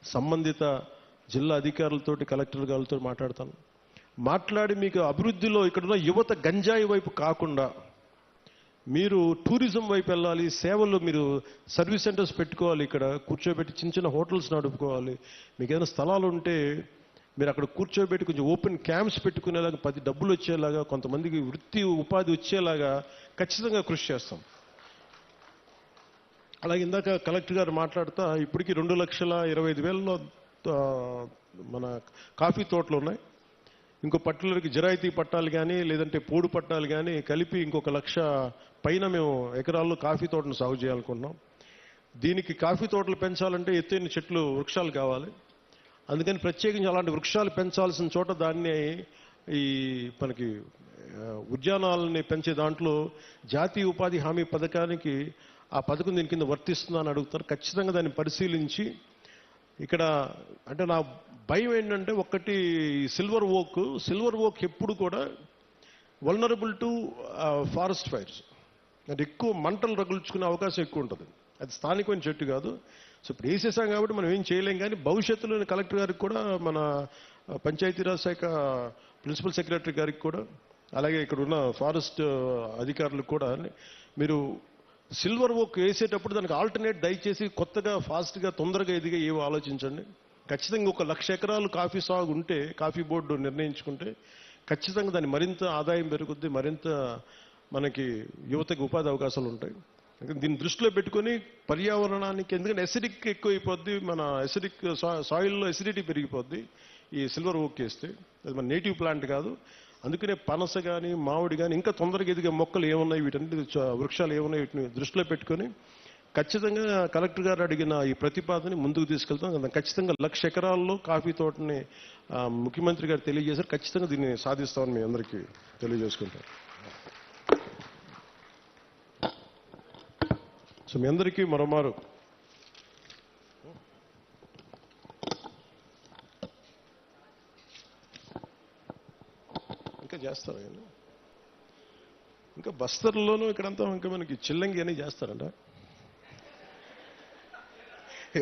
సంబంధిత జిల్లా అధికారులతోటి, కలెక్టర్ గారితో మాట్లాడతాను. మాట్లాడి మీకు అభివృద్ధిలో ఇక్కడున్న యువత గంజాయి వైపు కాకుండా మీరు టూరిజం వైపు వెళ్ళాలి, సేవలు మీరు సర్వీస్ సెంటర్స్ పెట్టుకోవాలి, ఇక్కడ కూర్చోబెట్టి చిన్న చిన్న హోటల్స్ నడుపుకోవాలి. మీకు ఏదైనా స్థలాలు ఉంటే మీరు అక్కడ కూర్చోబెట్టి కొంచెం ఓపెన్ క్యాంప్స్ పెట్టుకునేలాగా, 10 డబ్బులు వచ్చేలాగా, కొంతమందికి వృత్తి ఉపాధి వచ్చేలాగా ఖచ్చితంగా కృషి చేస్తాం. అలాగే ఇందాక కలెక్టర్ గారు మాట్లాడుతా ఇప్పటికీ 2,25,000లో మన కాఫీ తోటలు ఉన్నాయి. ఇంకో పట్టులకి జిరాయితీ పట్టాలు కానీ లేదంటే పోడు పట్టాలు కానీ కలిపి ఇంకొక 1,00,000 పైన మేము ఎకరాల్లో కాఫీ తోటను సాగు చేయాలనుకుంటున్నాం. దీనికి కాఫీ తోటలు పెంచాలంటే ఎత్తైన చెట్లు, వృక్షాలు కావాలి. అందుకని ప్రత్యేకించి అలాంటి వృక్షాలు పెంచాల్సిన చోట దాన్ని ఈ మనకి ఉద్యానాలని పెంచే దాంట్లో జాతీయ ఉపాధి హామీ పథకానికి ఆ పథకం దీని కింద వర్తిస్తుందా అని అడుగుతారు. ఖచ్చితంగా దాన్ని పరిశీలించి ఇక్కడ అంటే నా భయం ఏంటంటే ఒకటి సిల్వర్ ఓక్ ఎప్పుడు కూడా వల్నరబుల్ టు ఫారెస్ట్ ఫైర్స్, అంటే ఎక్కువ మంటలు రగుల్చుకునే అవకాశం ఎక్కువ ఉంటుంది. అది స్థానికమైన చెట్టు కాదు. సో ఇప్పుడు వేసేసాం కాబట్టి మనం ఏం చేయలేం. కానీ భవిష్యత్తులో కలెక్టర్ గారికి కూడా, మన పంచాయతీరాజ్ శాఖ ప్రిన్సిపల్ సెక్రటరీ గారికి కూడా, అలాగే ఇక్కడ ఉన్న ఫారెస్ట్ అధికారులకు కూడా మీరు సిల్వర్ ఓక్ వేసేటప్పుడు దానికి ఆల్టర్నేట్ దయచేసి కొత్తగా ఫాస్ట్గా తొందరగా ఎదిగా ఏవో ఆలోచించండి. ఖచ్చితంగా 1,00,000 ఎకరాలు కాఫీ సాగు ఉంటే, కాఫీ బోర్డు నిర్ణయించుకుంటే ఖచ్చితంగా దాన్ని మరింత ఆదాయం పెరుగుద్ది, మరింత మనకి యువతకి ఉపాధి అవకాశాలు ఉంటాయి. దీన్ని దృష్టిలో పెట్టుకొని పర్యావరణానికి, ఎందుకంటే ఎసిడిక్ ఎక్కువైపోద్ది, మన ఎసిడిక్ సాయిల్లో ఎసిడిటీ పెరిగిపోద్ది ఈ సిల్వర్ ఓక్ వేస్తే. అది మన నేటివ్ ప్లాంట్ కాదు. అందుకనే పనస కానీ, మామిడి కానీ, ఇంకా తొందరగా ఎదిగే మొక్కలు ఏమున్నాయి, వీటన్నిటి వృక్షాలు ఏమున్నాయి, వీటిని దృష్టిలో పెట్టుకొని ఖచ్చితంగా కలెక్టర్ గారు అడిగిన ఈ ప్రతిపాదనని ముందుకు తీసుకెళ్తాం. ఖచ్చితంగా 1,00,000 ఎకరాల్లో కాఫీ తోటని ముఖ్యమంత్రి గారు తెలియజేశారు. ఖచ్చితంగా దీన్ని సాధిస్తామని మీ అందరికీ తెలియజేసుకుంటాం. సో మీ అందరికీ మరోమారు ఇంకా చేస్తారు. ఇంకా బస్తర్లోనూ ఇక్కడంతా ఇంకా మనకి చిల్లంగి అని చేస్తారంట.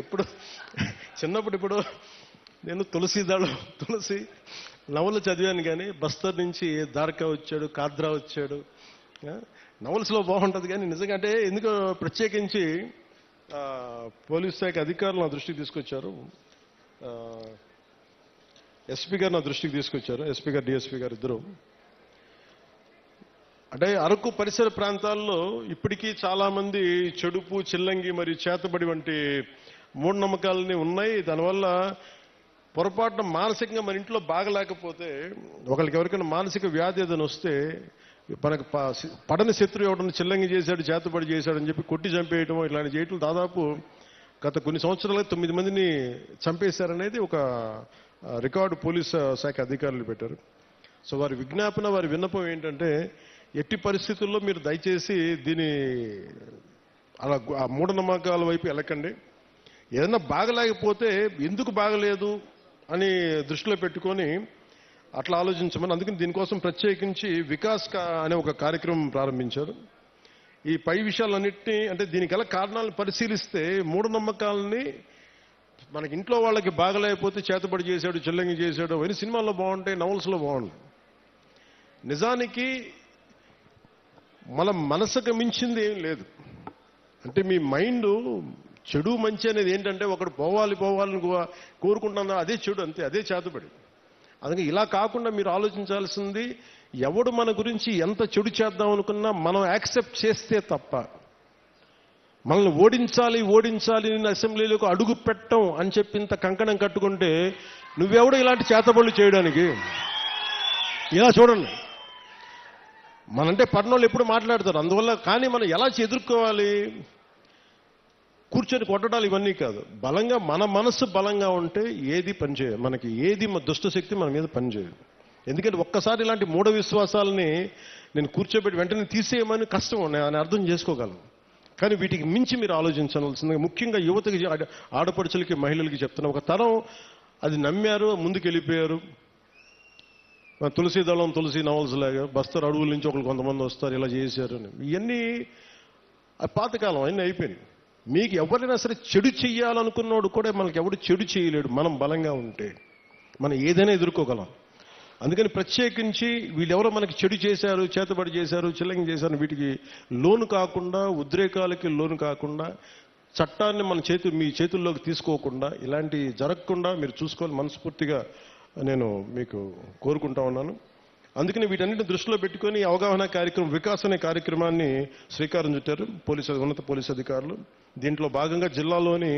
ఎప్పుడు చిన్నప్పుడు ఇప్పుడు నేను తులసి నవలు చదివాను, కానీ బస్తర్ నుంచి దార్కా వచ్చాడు, కాద్రా వచ్చాడు. నవల్స్లో బాగుంటుంది. కానీ నిజంగా అంటే ఎందుకో ప్రత్యేకించి పోలీస్ శాఖ అధికారులు నా దృష్టికి తీసుకొచ్చారు, ఎస్పీ గారు నా దృష్టికి తీసుకొచ్చారు, ఎస్పీ గారు, డిఎస్పీ గారు ఇద్దరు. అంటే అరకు పరిసర ప్రాంతాల్లో ఇప్పటికీ చాలా మంది చెడుపు, చిల్లంగి మరియు చేతబడి వంటి మూఢనమ్మకాలని ఉన్నాయి. దానివల్ల పొరపాటున మానసికంగా మన ఇంట్లో బాగలేకపోతే, ఒకరికి ఎవరికైనా మానసిక వ్యాధి ఏదైనా వస్తే, మనకు పడని శత్రువు ఎవడన్నా చిల్లంగి చేశాడు, చేతబడి చేశాడని చెప్పి కొట్టి చంపేయటం, ఇలాంటి చేయటం దాదాపు గత కొన్ని సంవత్సరాలుగా 9 మందిని చంపేశారనేది ఒక రికార్డు పోలీస్ శాఖ అధికారులు పెట్టారు. సో వారి విజ్ఞాపన, వారి విన్నపం ఏంటంటే, ఎట్టి పరిస్థితుల్లో మీరు దయచేసి దీని అలా ఆ మూఢనమ్మకాల వైపు వెళ్ళకండి. ఏదన్నా బాగలేకపోతే ఎందుకు బాగలేదు అని దృష్టిలో పెట్టుకొని అట్లా ఆలోచించమని. అందుకని దీనికోసం ప్రత్యేకించి వికాస్ అనే ఒక కార్యక్రమం ప్రారంభించారు. ఈ పై విషయాలన్నింటినీ, అంటే దీనికి గల కారణాలను పరిశీలిస్తే, మూఢనమ్మకాలని మనకి ఇంట్లో వాళ్ళకి బాగలేకపోతే చేతబడి చేశాడు, చిల్లంగి చేశాడు అవన్నీ సినిమాల్లో బాగుంటాయి, నవల్స్లో బాగుంటాయి. నిజానికి మన మనసుకు మించింది ఏం లేదు. అంటే మీ మైండ్ చెడు మంచి అనేది ఏంటంటే, ఒకడు పోవాలని కోరుకుంటున్నా అదే చెడు, అంతే, అదే చేతబడి. అందుకే ఇలా కాకుండా మీరు ఆలోచించాల్సింది, ఎవడు మన గురించి ఎంత చెడు చేద్దాం అనుకున్నా మనం యాక్సెప్ట్ చేస్తే తప్ప, మనల్ని ఓడించాలి అసెంబ్లీలోకి అడుగు పెట్టం అని చెప్పి ఇంత కంకణం కట్టుకుంటే నువ్వెవడు ఇలాంటి చేతబడులు చేయడానికి? ఇలా చూడండి, మనంటే పర్నోళ్ళు ఎప్పుడు మాట్లాడతారు. అందువల్ల కానీ మనం ఎలా ఎదుర్కోవాలి? కూర్చొని కొట్టడాలు ఇవన్నీ కాదు. బలంగా మన మనస్సు బలంగా ఉంటే ఏది పనిచేయదు, మనకి ఏది దుష్టశక్తి మన మీద పనిచేయదు. ఎందుకంటే ఒక్కసారి ఇలాంటి మూఢ విశ్వాసాలని నేను కూర్చోబెట్టి వెంటనే తీసేయమని కష్టం, నేను అర్థం చేసుకోగలను. కానీ వీటికి మించి మీరు ఆలోచించాల్సిందిగా, ముఖ్యంగా యువతకి, ఆడపడుచులకి, మహిళలకి చెప్తున్నా. ఒక తరం అది నమ్మారు, ముందుకు వెళ్ళిపోయారు. తులసి నవల్స్ లాగా బస్తర్ అడవుల నుంచి కొంతమంది వస్తారు, ఇలా చేశారు అని. ఇవన్నీ పాతకాలం అన్నీ అయిపోయినాయి. మీకు ఎవరైనా సరే చెడు చెయ్యాలనుకున్నోడు కూడా మనకి ఎవడు చెడు చేయలేడు. మనం బలంగా ఉంటే మనం ఏదైనా ఎదుర్కోగలం. అందుకని ప్రత్యేకించి వీళ్ళెవరో మనకి చెడు చేశారు, చేతబడి చేశారు, చిల్లంగి చేశారు, వీటికి లోను కాకుండా, ఉద్రేకాలకి లోను కాకుండా, చట్టాన్ని మీ చేతుల్లోకి తీసుకోకుండా, ఇలాంటి జరగకుండా మీరు చూసుకోవాలి మనస్ఫూర్తిగా నేను మీకు కోరుకుంటా ఉన్నాను. అందుకని వీటన్నిటిని దృష్టిలో పెట్టుకొని అవగాహన కార్యక్రమం, వికాస్ అనే కార్యక్రమాన్ని శ్రీకారం చుట్టారు ఉన్నత పోలీసు అధికారులు. దీంట్లో భాగంగా జిల్లాలోని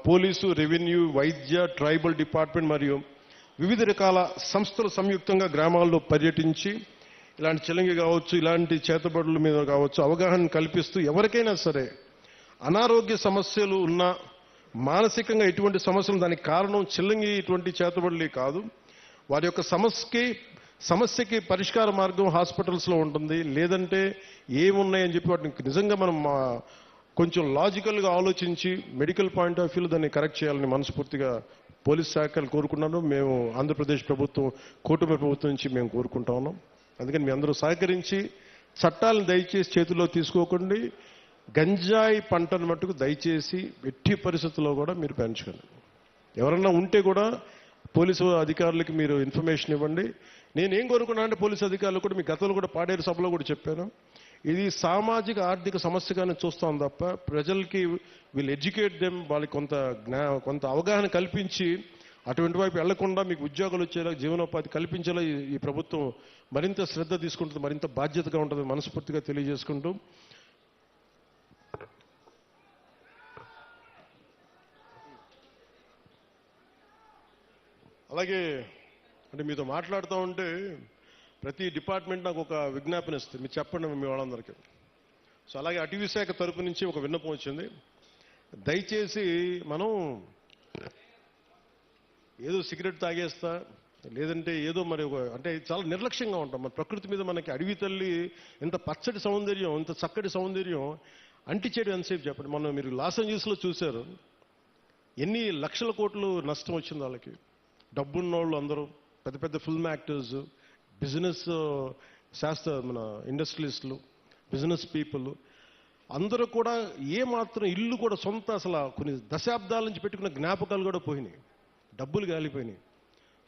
పోలీసు, రెవెన్యూ, వైద్య, ట్రైబల్ డిపార్ట్మెంట్ మరియు వివిధ రకాల సంస్థలు సంయుక్తంగా గ్రామాల్లో పర్యటించి ఇలాంటి చిలంగి కావచ్చు, ఇలాంటి చేతబడుల మీద కావచ్చు అవగాహన కల్పిస్తూ ఎవరికైనా సరే అనారోగ్య సమస్యలు ఉన్నా, మానసికంగా ఎటువంటి సమస్యలు, దానికి కారణం చిల్లంగి ఇటువంటి చేతబడులే కాదు, వారి యొక్క సమస్యకి పరిష్కార మార్గం హాస్పిటల్స్లో ఉంటుంది. లేదంటే ఏమున్నాయని చెప్పి వాటిని నిజంగా మనం కొంచెం లాజికల్గా ఆలోచించి మెడికల్ పాయింట్ ఆఫ్ వ్యూలో దాన్ని కరెక్ట్ చేయాలని మనస్ఫూర్తిగా పోలీస్ శాఖలు కోరుకున్నాను. మేము ఆంధ్రప్రదేశ్ ప్రభుత్వం, కూటమి ప్రభుత్వం నుంచి మేము కోరుకుంటా ఉన్నాం. అందుకని మీ అందరూ సహకరించి చట్టాలను దయచేసి చేతుల్లో తీసుకోకండి. గంజాయి పంటను మట్టుకు దయచేసి ఎట్టి పరిస్థితుల్లో కూడా మీరు పెంచుకోండి. ఎవరన్నా ఉంటే కూడా పోలీసు అధికారులకి మీరు ఇన్ఫర్మేషన్ ఇవ్వండి. నేనేం కోరుకున్నా అంటే పోలీసు అధికారులు కూడా, మీ గతంలో కూడా పాడేరు సభలో కూడా చెప్పాను, ఇది సామాజిక ఆర్థిక సమస్యగానే చూస్తాం తప్ప ప్రజలకి వీళ్ళు ఎడ్యుకేట్ దెమ్, వాళ్ళకి కొంత అవగాహన కల్పించి అటువంటి వైపు వెళ్లకుండా మీకు ఉద్యోగాలు వచ్చేలా, జీవనోపాధి కల్పించేలా ఈ ప్రభుత్వం మరింత శ్రద్ధ తీసుకుంటుంది, మరింత బాధ్యతగా ఉంటుంది మనస్ఫూర్తిగా తెలియజేసుకుంటూ, అలాగే అంటే మీతో మాట్లాడుతూ ఉంటే ప్రతి డిపార్ట్మెంట్ నాకు ఒక విజ్ఞాపన ఇస్తుంది, మీరు చెప్పండి మీ వాళ్ళందరికీ. సో అలాగే అటవీ శాఖ తరపు నుంచి ఒక విన్నపం వచ్చింది. దయచేసి మనం ఏదో సిగరెట్ తాగేస్తా, లేదంటే ఏదో మరి అంటే చాలా నిర్లక్ష్యంగా ఉంటాం. మన ప్రకృతి మీద మనకి అడవి తల్లి ఇంత పచ్చటి సౌందర్యం, ఇంత చక్కటి సౌందర్యం అంటిచేయడం ఎంతసేపు చెప్పండి. మనం మీరు లాస్ ఏంజల్స్లో చూశారు ఎన్ని లక్షల కోట్లు నష్టం వచ్చింది వాళ్ళకి. డబ్బున్నోళ్ళు అందరూ పెద్ద పెద్ద ఫిల్మ్ యాక్టర్స్, బిజినెస్ మన ఇండస్ట్రియలిస్టులు, బిజినెస్ పీపుల్ అందరూ కూడా ఏమాత్రం ఇల్లు కూడా సొంత అసలు కొన్ని దశాబ్దాల నుంచి పెట్టుకున్న జ్ఞాపకాలు కూడా పోయినాయి, డబ్బులు గాలిపోయినాయి.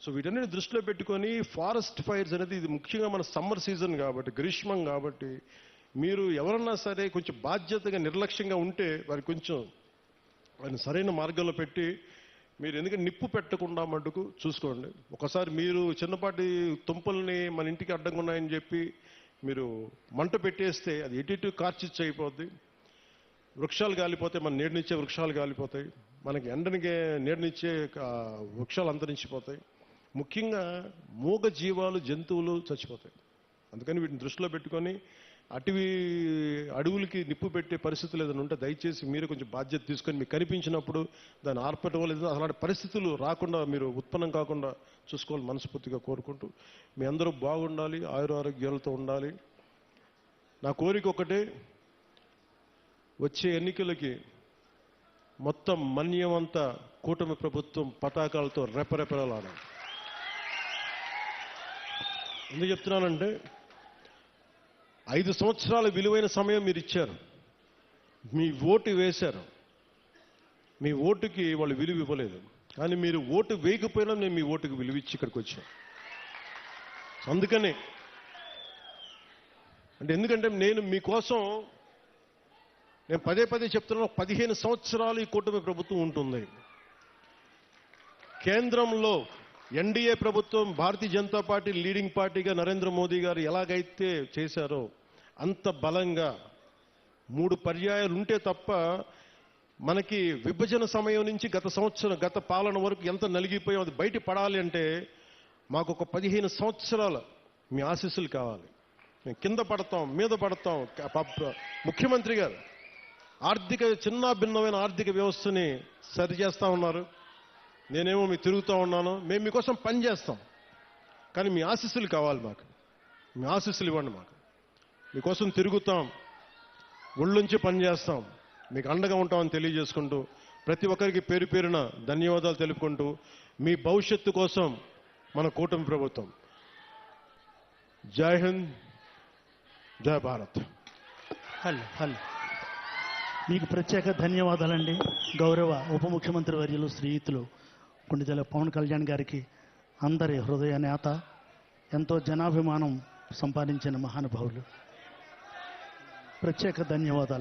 సో వీటన్నిటి దృష్టిలో పెట్టుకొని ఫారెస్ట్ ఫైర్స్ అనేది ఇది ముఖ్యంగా మన సమ్మర్ సీజన్ కాబట్టి, గ్రీష్మం కాబట్టి, మీరు ఎవరన్నా సరే కొంచెం బాధ్యతగా నిర్లక్ష్యంగా ఉంటే వారిని సరైన మార్గంలో పెట్టి మీరు ఎందుకంటే నిప్పు పెట్టకుండా మటుకు చూసుకోండి. ఒకసారి మీరు చిన్నపాటి తుంపల్ని మన ఇంటికి అడ్డంగా ఉన్నాయని చెప్పి మీరు మంట పెట్టేస్తే అది ఎటు కార్చిచ్చు అయిపోద్ది. వృక్షాలు కాలిపోతాయి, మన నీడనిచ్చే వృక్షాలు కాలిపోతాయి, మనకి ఎండనికే నీడనిచ్చే వృక్షాలు అంతరించిపోతాయి. ముఖ్యంగా మూగ జీవాలు, జంతువులు చచ్చిపోతాయి. అందుకని వీటిని దృష్టిలో పెట్టుకొని అడవులకి నిప్పు పెట్టే పరిస్థితులు ఏదైనా ఉంటే దయచేసి మీరు కొంచెం బాధ్యత తీసుకొని మీకు కనిపించినప్పుడు దాన్ని ఆర్పటం లేదు, అలాంటి పరిస్థితులు రాకుండా మీరు ఉత్పన్నం కాకుండా చూసుకోవాలి మనస్ఫూర్తిగా కోరుకుంటూ, మీ అందరూ బాగుండాలి, ఆయురారోగ్యాలతో ఉండాలి. నా కోరిక ఒకటే, వచ్చే ఎన్నికలకి మొత్తం మన్యమంతా కూటమి ప్రభుత్వం పతాకాలతో రెపరెపలాడాలి. ఎందుకు చెప్తున్నానంటే 5 సంవత్సరాల విలువైన సమయం మీరు ఇచ్చారు, మీ ఓటు వేశారు, మీ ఓటుకి వాళ్ళు విలువ ఇవ్వలేదు. కానీ మీరు ఓటు వేయకపోయినా నేను మీ ఓటుకి విలువ ఇచ్చి ఇక్కడికి వచ్చాను. అందుకని ఎందుకంటే నేను మీకోసం నేను పదే చెప్తున్నాను, 15 సంవత్సరాలు ఈ కూటమి ప్రభుత్వం ఉంటుంది. కేంద్రంలో ఎన్డీఏ ప్రభుత్వం, భారతీయ జనతా పార్టీ లీడింగ్ పార్టీగా నరేంద్ర మోదీ గారు ఎలాగైతే చేశారో అంత బలంగా 3 పర్యాయాలు ఉంటే తప్ప మనకి విభజన సమయం నుంచి గత పాలన వరకు ఎంత నలిగిపోయాం అది బయట పడాలి అంటే మాకు ఒక 15 సంవత్సరాల మీ ఆశీస్సులు కావాలి. మేము కింద పడతాం, మీద పడతాం. ముఖ్యమంత్రి గారు భిన్నమైన ఆర్థిక వ్యవస్థని సరిచేస్తా ఉన్నారు, నేనేమో మీకు తిరుగుతూ ఉన్నాను. మేము మీకోసం పనిచేస్తాం, కానీ మీ ఆశీస్సులు కావాలి మాకు. మీ ఆశీస్సులు ఇవ్వండి మాకు. మీకోసం తిరుగుతాం, ఒళ్ళుంచి పనిచేస్తాం, మీకు అండగా ఉంటామని తెలియజేసుకుంటూ ప్రతి ఒక్కరికి పేరు పేరున ధన్యవాదాలు తెలుపుకుంటూ మీ భవిష్యత్తు కోసం మన కూటమి ప్రభుత్వం. జై హింద్, జై భారత్. హలో మీకు ప్రత్యేక ధన్యవాదాలండి. గౌరవ ఉప ముఖ్యమంత్రి వర్యులు శ్రీయుతులు కొండిదెల పవన్ కళ్యాణ్ గారికి, అందరి హృదయ నేత, ఎంతో జనాభిమానం సంపాదించిన మహానుభావులు, ప్రత్యేక ధన్యవాదాలు.